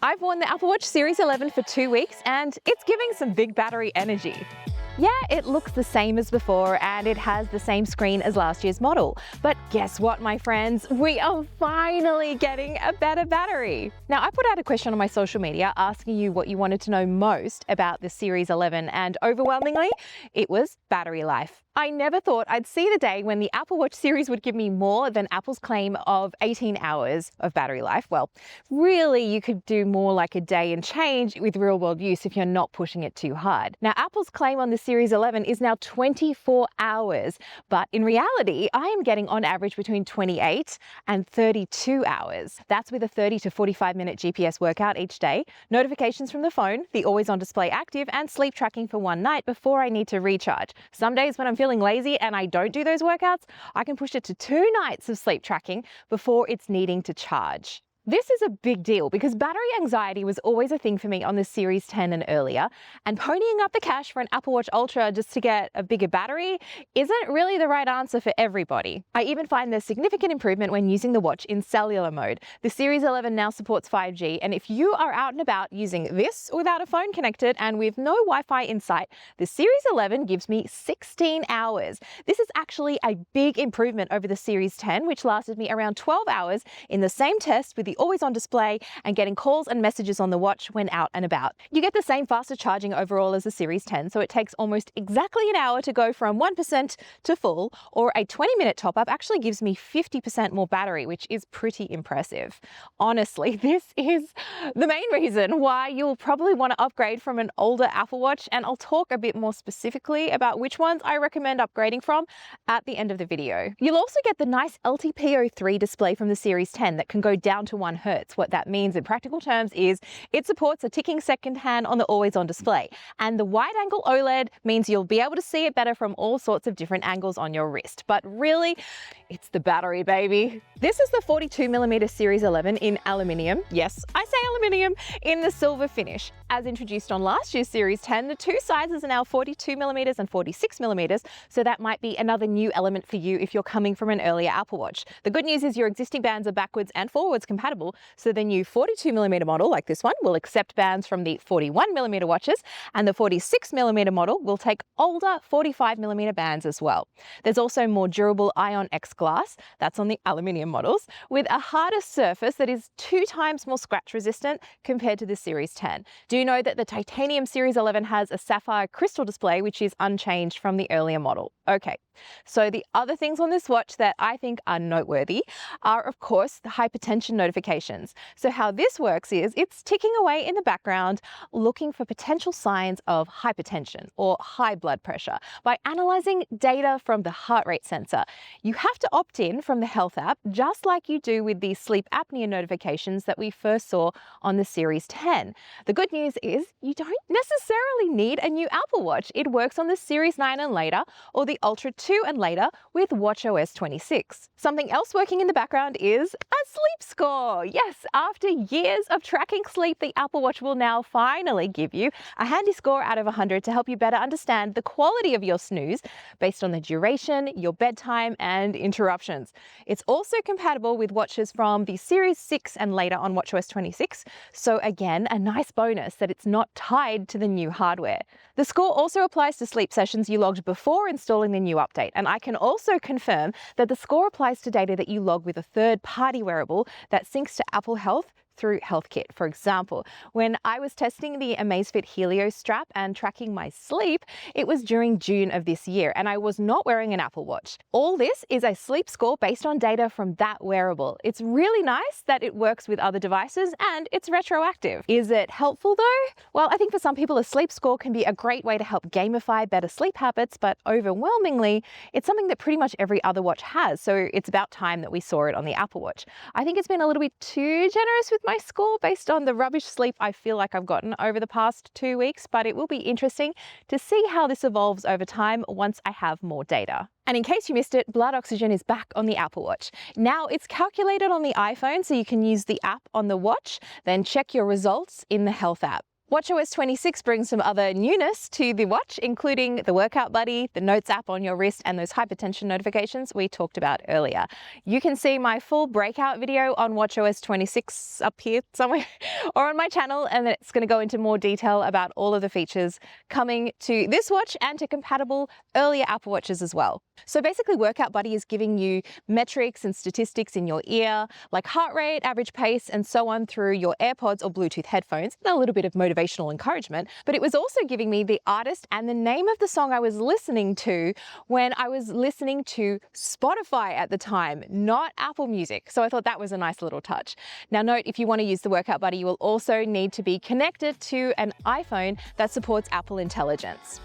I've worn the Apple Watch Series 11 for 2 weeks and it's giving some big battery energy. Yeah, it looks the same as before and it has the same screen as last year's model. But guess what, my friends? We are finally getting a better battery. Now, I put out a question on my social media asking you what you wanted to know most about the Series 11, and overwhelmingly, it was battery life. I never thought I'd see the day when the Apple Watch series would give me more than Apple's claim of 18 hours of battery life. Well, really, you could do more like a day and change with real-world use if you're not pushing it too hard. Now, Apple's claim on the Series 11 is now 24 hours, but in reality, I am getting on average between 28 and 32 hours. That's with a 30 to 45-minute GPS workout each day, notifications from the phone, the always-on display active, and sleep tracking for one night before I need to recharge. Some days when I'm feeling lazy and I don't do those workouts, I can push it to 2 nights of sleep tracking before it's needing to charge. This is a big deal because battery anxiety was always a thing for me on the Series 10 and earlier, and ponying up the cash for an Apple Watch Ultra just to get a bigger battery isn't really the right answer for everybody. I even find there's significant improvement when using the watch in cellular mode. The Series 11 now supports 5G, and if you are out and about using this without a phone connected and with no Wi-Fi in sight, the Series 11 gives me 16 hours. This is actually a big improvement over the Series 10, which lasted me around 12 hours in the same test with the always-on display and getting calls and messages on the watch when out and about. You get the same faster charging overall as the Series 10, so it takes almost exactly an hour to go from 1% to full, or a 20-minute top-up actually gives me 50% more battery, which is pretty impressive. Honestly, this is the main reason why you'll probably want to upgrade from an older Apple Watch, and I'll talk a bit more specifically about which ones I recommend upgrading from at the end of the video. You'll also get the nice LTPO3 display from the Series 10 that can go down to 1 Hz. What that means in practical terms is it supports a ticking second hand on the always-on display, and the wide-angle OLED means you'll be able to see it better from all sorts of different angles on your wrist. But really, it's the battery, baby. This is the 42mm Series 11 in aluminium. Yes, I say aluminium, in the silver finish. As introduced on last year's Series 10, the two sizes are now 42mm and 46mm, so that might be another new element for you if you're coming from an earlier Apple Watch. The good news is your existing bands are backwards and forwards compatible, so the new 42mm model, like this one, will accept bands from the 41mm watches, and the 46mm model will take older 45mm bands as well. There's also more durable Ion X glass, that's on the aluminium models, with a harder surface that is 2 times more scratch resistant compared to the Series 10. Do know that the titanium Series 11 has a sapphire crystal display, which is unchanged from the earlier model. Okay, so the other things on this watch that I think are noteworthy are, of course, the hypertension notifications. So how this works is it's ticking away in the background looking for potential signs of hypertension or high blood pressure by analyzing data from the heart rate sensor. You have to opt in from the Health app, just like you do with the sleep apnea notifications that we first saw on the Series 10. The good news is you don't necessarily need a new Apple Watch. It works on the Series 9 and later, or the Ultra 2 and later with WatchOS 26. Something else working in the background is a sleep score. Yes, after years of tracking sleep, the Apple Watch will now finally give you a handy score out of 100 to help you better understand the quality of your snooze based on the duration, your bedtime, and interruptions. It's also compatible with watches from the Series 6 and later on WatchOS 26, so again, a nice bonus that it's not tied to the new hardware. The score also applies to sleep sessions you logged before installing the new update, and I can also confirm that the score applies to data that you log with a third-party wearable that syncs to Apple Health through HealthKit. For example, when I was testing the Amazfit Helio strap and tracking my sleep, it was during June of this year, and I was not wearing an Apple Watch. All this is a sleep score based on data from that wearable. It's really nice that it works with other devices and it's retroactive. Is it helpful though? Well, I think for some people a sleep score can be a great way to help gamify better sleep habits, but overwhelmingly, it's something that pretty much every other watch has, so it's about time that we saw it on the Apple Watch. I think it's been a little bit too generous with my score based on the rubbish sleep I feel like I've gotten over the past 2 weeks, but it will be interesting to see how this evolves over time once I have more data. And in case you missed it, blood oxygen is back on the Apple Watch. Now it's calculated on the iPhone, so you can use the app on the watch, then check your results in the Health app. WatchOS 26 brings some other newness to the watch, including the workout buddy, the notes app on your wrist, and those hypertension notifications we talked about earlier. You can see my full breakout video on WatchOS 26 up here somewhere or on my channel, and it's going to go into more detail about all of the features coming to this watch and to compatible earlier Apple Watches as well. So basically, Workout Buddy is giving you metrics and statistics in your ear, like heart rate, average pace, and so on through your AirPods or Bluetooth headphones, and a little bit of motivational encouragement. But it was also giving me the artist and the name of the song I was listening to when I was listening to Spotify at the time, not Apple Music. So I thought that was a nice little touch. Now note, if you want to use the Workout Buddy, you will also need to be connected to an iPhone that supports Apple Intelligence.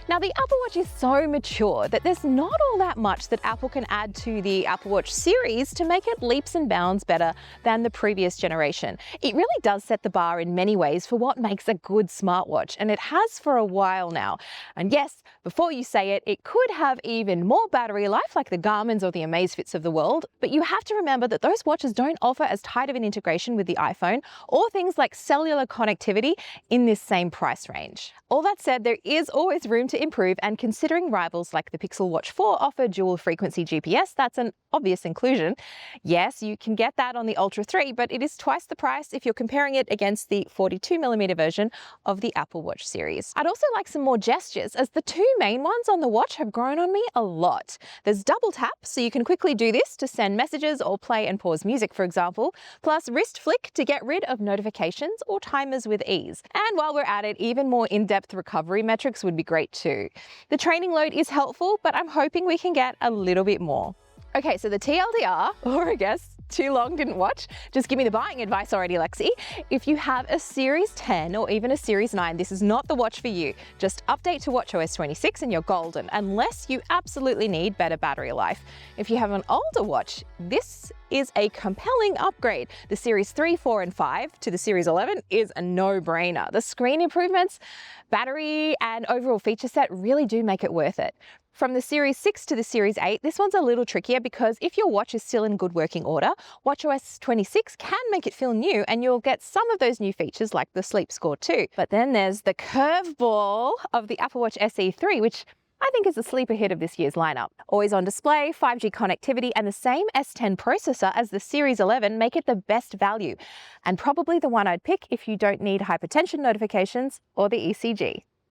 Now, the Apple Watch is so mature that there's not all that much that Apple can add to the Apple Watch series to make it leaps and bounds better than the previous generation. It really does set the bar in many ways for what makes a good smartwatch, and it has for a while now. And yes, before you say it, it could have even more battery life like the Garmin's or the Amazfits of the world, but you have to remember that those watches don't offer as tight of an integration with the iPhone or things like cellular connectivity in this same price range. All that said, there is always room to improve, and considering rivals like the Pixel Watch 4 offer dual frequency GPS, that's an obvious inclusion. Yes, you can get that on the Ultra 3, but it is twice the price if you're comparing it against the 42mm version of the Apple Watch series. I'd also like some more gestures, as the two main ones on the watch have grown on me a lot. There's double tap, so you can quickly do this to send messages or play and pause music, for example, plus wrist flick to get rid of notifications or timers with ease. And while we're at it, even more in-depth recovery metrics would be great too. The training load is helpful, but I'm hoping we can get a little bit more. Okay, so the TLDR, or I guess too long didn't watch, just give me the buying advice already, Lexy. If you have a Series 10 or even a Series 9, this is not the watch for you. Just update to WatchOS 26 and you're golden, unless you absolutely need better battery life. If you have an older watch, this is a compelling upgrade. The Series 3, 4, and 5 to the Series 11 is a no-brainer. The screen improvements, battery, and overall feature set really do make it worth it. From the Series 6 to the Series 8, this one's a little trickier because if your watch is still in good working order, WatchOS 26 can make it feel new and you'll get some of those new features like the sleep score too. But then there's the curveball of the Apple Watch SE 3, which I think is a sleeper hit of this year's lineup. Always on display, 5G connectivity, and the same S10 processor as the Series 11 make it the best value, and probably the one I'd pick if you don't need hypertension notifications or the ECG.